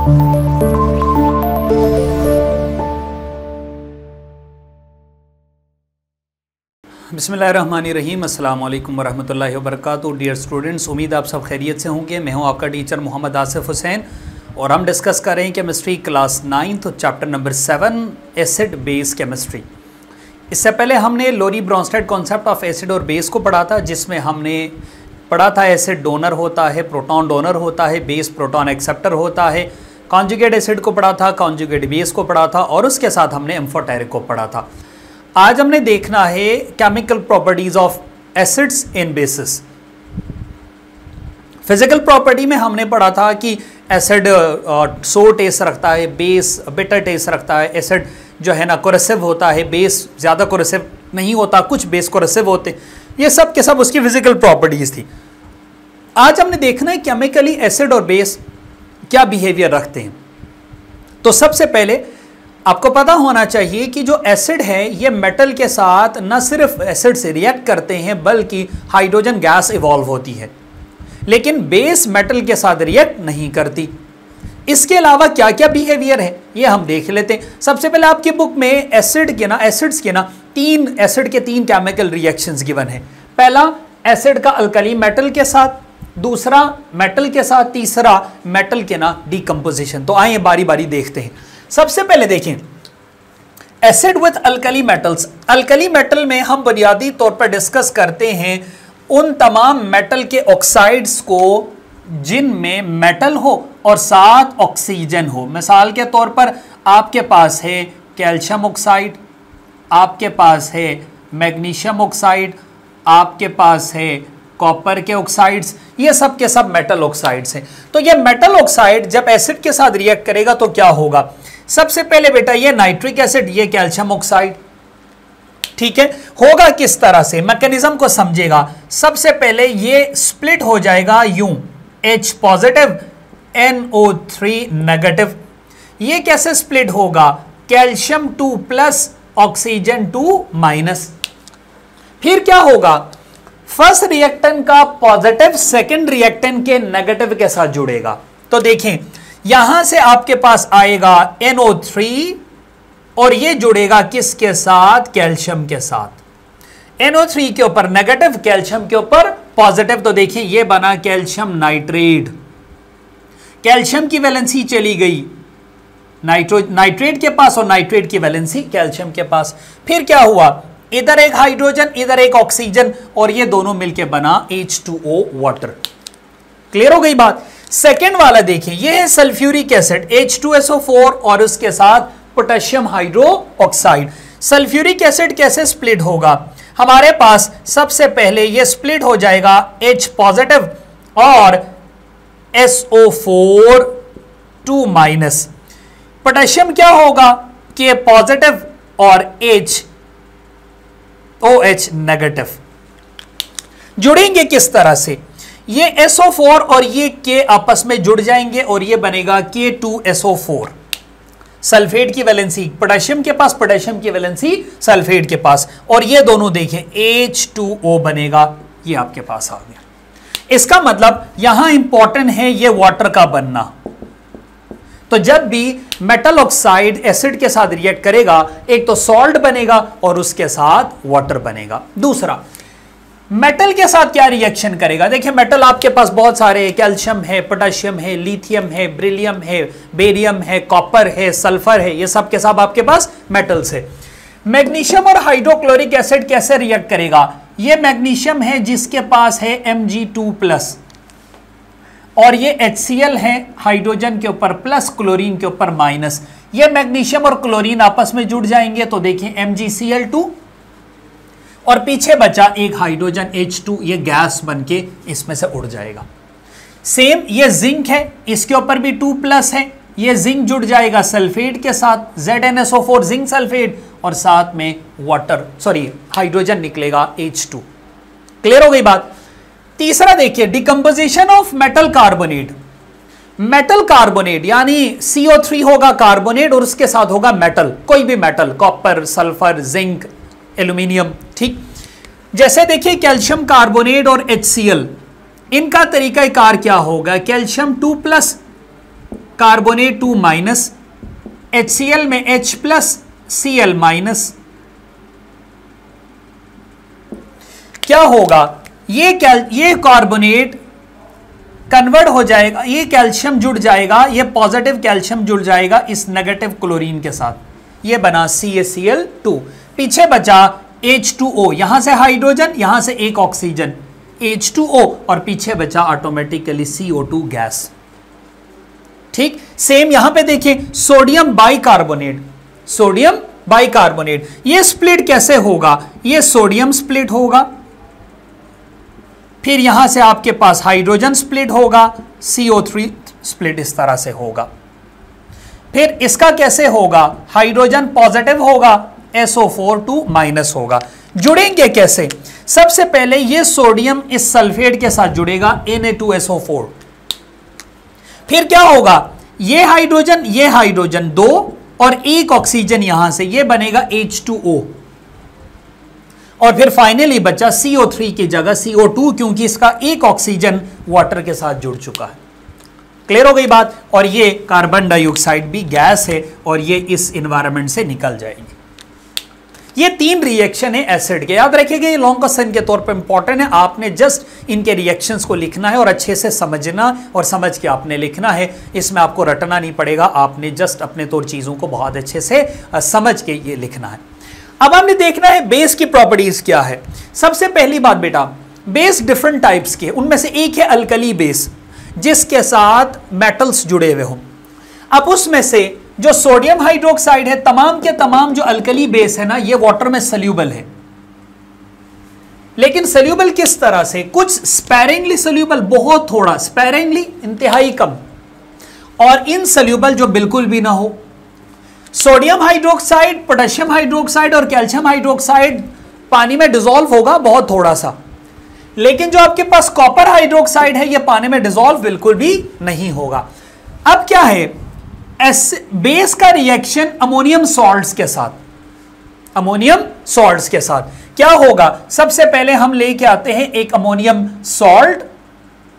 बिस्मिल्लाहिर्रहमानिर्रहीम, अस्सलाम वालेकुम वरहमतुल्लाहि वबरकातुहू। डियर स्टूडेंट्स, उम्मीद आप सब खैरियत से होंगे। मैं हूं आपका टीचर मोहम्मद आसिफ हुसैन और हम डिस्कस कर रहे हैं chemistry class 9 chapter number 7 acid base chemistry. इससे पहले हमने लोरी ब्रॉन्स्टेड कॉन्सेप्ट ऑफ एसिड और बेस को पढ़ा था, जिसमें हमने पढ़ा था एसिड डोनर होता है, प्रोटॉन डोनर होता है, बेस प्रोटॉन एक्सेप्टर होता है। कॉन्जुगेट एसिड को पढ़ा था, कॉन्जुगेट बेस को पढ़ा था और उसके साथ हमने एम्फोटेरिक को पढ़ा था। आज हमने देखना है chemical properties of acids in basis. Physical property में हमने पढ़ा था कि एसिड सोर टेस्ट रखता है, बेस बिटर टेस्ट रखता है, एसिड जो है ना कोरेसिव होता है, बेस ज़्यादा कोरेसिव नहीं होता, कुछ बेस कोरेसिव होते, ये सब के सब उसकी फिजिकल प्रॉपर्टीज थी। आज हमने देखना है केमिकली एसिड और बेस क्या बिहेवियर रखते हैं। तो सबसे पहले आपको पता होना चाहिए कि जो एसिड है ये मेटल के साथ न सिर्फ एसिड से रिएक्ट करते हैं बल्कि हाइड्रोजन गैस इवॉल्व होती है, लेकिन बेस मेटल के साथ रिएक्ट नहीं करती। इसके अलावा क्या क्या बिहेवियर है ये हम देख लेते हैं। सबसे पहले आपकी बुक में एसिड्स के तीन केमिकल रिएक्शंस गिवन है। पहला एसिड का अल्कली मेटल के साथ, दूसरा मेटल के साथ, तीसरा मेटल के डिकम्पोजिशन। तो आइए बारी बारी देखते हैं। सबसे पहले देखें acid with alkali metals. Alkali metal में हम बुनियादी तौर पर डिस्कस करते हैं उन तमाम मेटल के ऑक्साइड्स को जिनमें मेटल हो और साथ ऑक्सीजन हो। मिसाल के तौर पर आपके पास है कैल्शियम ऑक्साइड, आपके पास है मैग्नीशियम ऑक्साइड, आपके पास है कॉपर के ऑक्साइड्स, ये सब के सब मेटल ऑक्साइड्स हैं। तो ये मेटल ऑक्साइड जब एसिड के साथ रिएक्ट करेगा तो क्या होगा? सबसे पहले बेटा ये नाइट्रिक एसिड, ये कैल्शियम ऑक्साइड, ठीक है, होगा किस तरह से, मैकेनिज्म को समझेगा। सबसे पहले ये स्प्लिट हो जाएगा यूं, H पॉजिटिव NO3 नेगेटिव। ये कैसे स्प्लिट होगा? Calcium 2 plus oxygen 2 minus. फिर क्या होगा? फर्स्ट रिएक्टेंट का पॉजिटिव सेकंड रिएक्टेंट के नेगेटिव के साथ जुड़ेगा। तो देखें यहां से आपके पास आएगा NO3 और ये जुड़ेगा किसके साथ? कैल्शियम के साथ। NO3 के ऊपर नेगेटिव, कैल्शियम के ऊपर पॉजिटिव। तो देखिए ये बना कैल्शियम नाइट्रेट। कैल्शियम की वैलेंसी चली गई नाइट्रेट के पास और नाइट्रेट की वैलेंसी कैल्शियम के पास। फिर क्या हुआ? इधर एक हाइड्रोजन, इधर एक ऑक्सीजन और ये दोनों मिलके बना H2O वाटर। क्लियर हो गई बात? सेकेंड वाला देखिए, ये है सल्फ्यूरिक एसिड H2SO4 और उसके साथ potassium hydro oxide. Sulphuric acid कैसे स्प्लिट होगा? हमारे पास सबसे पहले ये स्प्लिट हो जाएगा H पॉजिटिव और SO4 2 माइनस। पोटेशियम क्या होगा? K पॉजिटिव और OH नेगेटिव। जुड़ेंगे किस तरह से? ये SO4 और ये K आपस में जुड़ जाएंगे और ये बनेगा K2SO4। सल्फेट की वैलेंसी पोटेशियम के पास, पोटेशियम की वैलेंसी सल्फेट के पास, और ये दोनों देखें H2O बनेगा, ये आपके पास आ गया। इसका मतलब यहां इंपॉर्टेंट है ये वाटर का बनना। तो जब भी मेटल ऑक्साइड एसिड के साथ रिएक्ट करेगा, एक तो सॉल्ट बनेगा और उसके साथ वाटर बनेगा। दूसरा, मेटल के साथ क्या रिएक्शन करेगा? देखिए मेटल आपके पास बहुत सारे, कैल्शियम है, पोटेशियम है, लिथियम है, बेरिलियम है, बेरियम है, कॉपर है, सल्फर है, ये सब के सब आपके पास मेटल्स है। मैग्नीशियम और हाइड्रोक्लोरिक एसिड कैसे रिएक्ट करेगा? ये मैग्नीशियम है जिसके पास है Mg2+ और ये HCl है हाइड्रोजन के ऊपर प्लस, क्लोरीन के ऊपर माइनस। ये मैग्नीशियम और क्लोरीन आपस में जुड़ जाएंगे तो देखिए MgCl2 और पीछे बचा एक हाइड्रोजन H2, ये गैस बनके इसमें से उड़ जाएगा। सेम ये जिंक है, इसके ऊपर भी 2+ है, ये जिंक जुड़ जाएगा सल्फेट के साथ, ZnSO4 जिंक सल्फेट, और साथ में हाइड्रोजन निकलेगा H2। क्लियर हो गई बात? तीसरा देखिए decomposition of metal carbonate. Metal carbonate यानी CO3 होगा कार्बोनेट और उसके साथ होगा मेटल, कोई भी metal, copper, sulphur, zinc, aluminium, ठीक। जैसे देखिए कैल्शियम कार्बोनेट और HCl, इनका तरीकाकार क्या होगा? कैल्शियम 2+ कार्बोनेट 2 माइनस, HCl में H प्लस Cl माइनस। क्या होगा, ये कार्बोनेट कन्वर्ट हो जाएगा, ये कैल्शियम जुड़ जाएगा, ये पॉजिटिव कैल्शियम जुड़ जाएगा इस नेगेटिव क्लोरीन के साथ, ये बना CaCl2। पीछे बचा H2O, यहां से हाइड्रोजन, यहां से एक ऑक्सीजन H2O, और पीछे बचा ऑटोमेटिकली CO2 गैस। ठीक, सेम यहां पे देखिए सोडियम बाइकार्बोनेट, सोडियम बाइकार्बोनेट, ये स्प्लिट कैसे होगा, ये सोडियम स्प्लिट होगा, फिर यहां से आपके पास हाइड्रोजन स्प्लिट होगा, CO3 स्प्लिट इस तरह से होगा। फिर इसका कैसे होगा, हाइड्रोजन पॉजिटिव होगा, SO4 माइनस होगा। जुड़ेंगे कैसे, सबसे पहले ये सोडियम इस सल्फेट के साथ जुड़ेगा Na2SO4, फिर क्या होगा, ये हाइड्रोजन 2 और एक ऑक्सीजन यहां से, ये बनेगा H2O, और फिर फाइनली बचा CO3 की जगह CO2, क्योंकि इसका एक ऑक्सीजन वाटर के साथ जुड़ चुका है। क्लियर हो गई बात। और ये कार्बन डाइऑक्साइड भी गैस है और ये इस एनवायरनमेंट से निकल जाएगी। ये 3 रिएक्शन है एसिड के, याद रखिएगा, ये लॉन्ग क्वेश्चन के तौर पे इंपॉर्टेंट है। आपने जस्ट इनके रिएक्शंस को लिखना है और अच्छे से समझना, और समझ के आपने लिखना है, इसमें आपको रटना नहीं पड़ेगा, आपने जस्ट अपने तौर चीजों को बहुत अच्छे से समझ के ये लिखना है। अब हमने देखना है बेस की प्रॉपर्टीज क्या है। सबसे पहली बात बेटा, बेस डिफरेंट टाइप्स के, उनमें से एक है अल्कली बेस, जिसके साथ मेटल्स जुड़े हुए हों। अब उसमें से जो सोडियम हाइड्रोक्साइड है, तमाम के तमाम जो अल्कली बेस है ना, ये वाटर में सोल्यूबल है। लेकिन सोल्यूबल किस तरह से, कुछ स्पेरिंगली सोल्यूबल, बहुत थोड़ा, स्पेरिंगली इंतहाई कम, और इनसोल्यूबल जो बिल्कुल भी ना हो। सोडियम हाइड्रोक्साइड, पोटेशियम हाइड्रोक्साइड और कैल्शियम हाइड्रोक्साइड पानी में डिसॉल्व होगा बहुत थोड़ा सा, लेकिन जो आपके पास कॉपर हाइड्रोक्साइड है, ये पानी में डिसॉल्व बिल्कुल भी नहीं होगा। अब क्या है, बेस का रिएक्शन अमोनियम सॉल्ट्स के साथ, अमोनियम सॉल्ट्स के साथ क्या होगा, सबसे पहले हम लेके आते हैं एक अमोनियम सॉल्ट।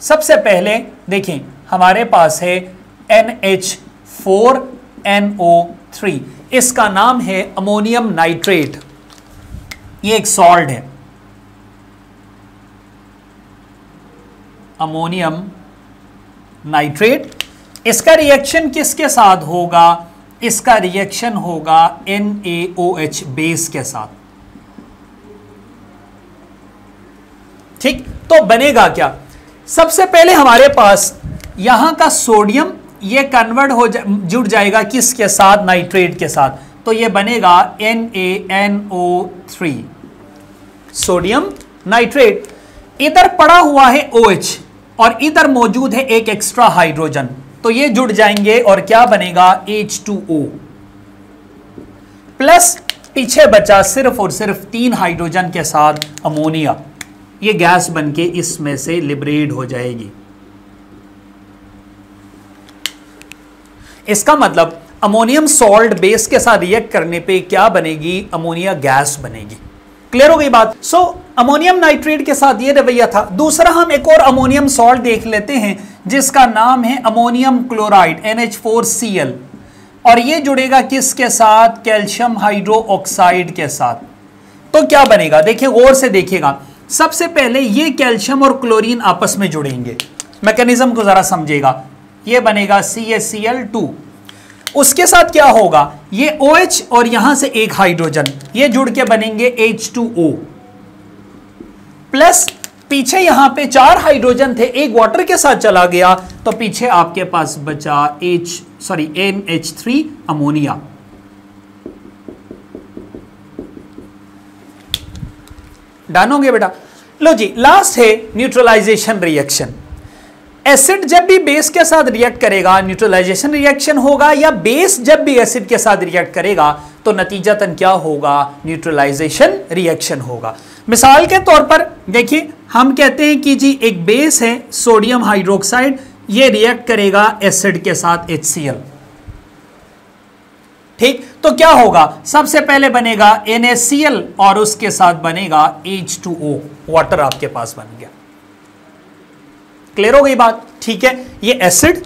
सबसे पहले देखें हमारे पास है NH4NO3, इसका नाम है अमोनियम नाइट्रेट, ये एक सॉल्ट है, अमोनियम नाइट्रेट। इसका रिएक्शन किसके साथ होगा, इसका रिएक्शन होगा NaOH बेस के साथ। ठीक, तो बनेगा क्या, सबसे पहले हमारे पास यहां का सोडियम ये कन्वर्ट हो जुड़ जाएगा किसके साथ, नाइट्रेट के साथ, तो ये बनेगा NaNO3, सोडियम नाइट्रेट। इधर पड़ा हुआ है OH और इधर मौजूद है एक एक्स्ट्रा हाइड्रोजन, तो ये जुड़ जाएंगे और क्या बनेगा, H2O प्लस पीछे बचा सिर्फ और सिर्फ 3 हाइड्रोजन के साथ अमोनिया, ये गैस बनके इसमें से लिबरेट हो जाएगी। इसका मतलब अमोनियम सॉल्ट बेस के साथ रिएक्ट करने पे क्या बनेगी, अमोनिया गैस बनेगी। क्लियर हो गई बात। सो अमोनियम नाइट्रेट के साथ ये रवैया था। दूसरा हम एक और अमोनियम सॉल्ट देख लेते हैं जिसका नाम है अमोनियम क्लोराइड NH4Cl, और ये जुड़ेगा किसके साथ, कैल्शियम हाइड्रोक्साइड के साथ। तो क्या बनेगा, देखिए गौर से देखिएगा, सबसे पहले ये कैल्शियम और क्लोरीन आपस में जुड़ेंगे, मैकेनिज्म को जरा समझिएगा, ये बनेगा CaCl2, उसके साथ क्या होगा, ये OH और यहां से एक हाइड्रोजन, ये जुड़ के बनेंगे H2O प्लस पीछे यहां पे 4 हाइड्रोजन थे, एक वाटर के साथ चला गया, तो पीछे आपके पास बचा NH3 अमोनिया। डन हो गया बेटा। लो जी, लास्ट है न्यूट्रलाइजेशन रिएक्शन। एसिड जब भी बेस के साथ रिएक्ट करेगा न्यूट्रलाइजेशन रिएक्शन होगा, या बेस जब भी एसिड के साथ रिएक्ट करेगा तो नतीजतन क्या होगा, न्यूट्रलाइजेशन रिएक्शन होगा। मिसाल के तौर पर देखिए, हम कहते हैं कि जी एक बेस है सोडियम हाइड्रोक्साइड, ये रिएक्ट करेगा एसिड के साथ HCl। ठीक, तो क्या होगा, सबसे पहले बनेगा NaCl और उसके साथ बनेगा H2O, वाटर आपके पास बन गया। क्लियर हो गई बात, ठीक है। ये एसिड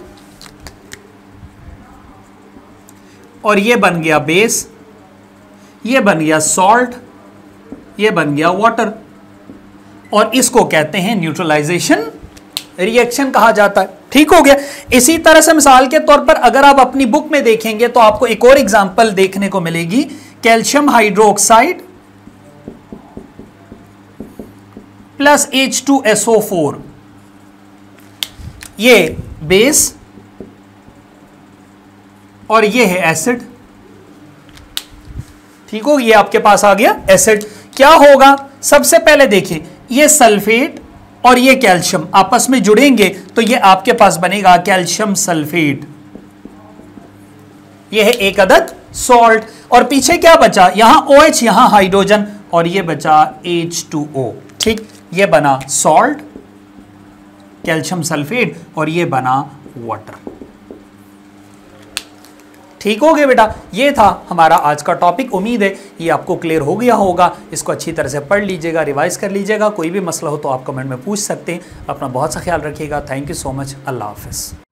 और ये बन गया बेस, ये बन गया सॉल्ट, ये बन गया वाटर, और इसको कहते हैं न्यूट्रलाइजेशन रिएक्शन कहा जाता है। ठीक हो गया। इसी तरह से मिसाल के तौर पर अगर आप अपनी बुक में देखेंगे तो आपको एक और एग्जांपल देखने को मिलेगी, कैल्शियम हाइड्रोक्साइड प्लस H2SO4, ये बेस और ये है एसिड। ठीक हो, ये आपके पास आ गया एसिड। क्या होगा, सबसे पहले देखिए ये सल्फेट और ये कैल्शियम आपस में जुड़ेंगे तो ये आपके पास बनेगा कैल्शियम सल्फेट, ये है एक अदद सॉल्ट। और पीछे क्या बचा, यहां OH, यहां हाइड्रोजन, और ये बचा H2O। ठीक, ये बना सॉल्ट, कैल्शियम सल्फेट, और ये बना वाटर। ठीक हो गया बेटा, ये था हमारा आज का टॉपिक। उम्मीद है ये आपको क्लियर हो गया होगा। इसको अच्छी तरह से पढ़ लीजिएगा, रिवाइज कर लीजिएगा। कोई भी मसला हो तो आप कमेंट में पूछ सकते हैं। अपना बहुत सा ख्याल रखिएगा। Thank you so much. अल्लाह हाफिज़।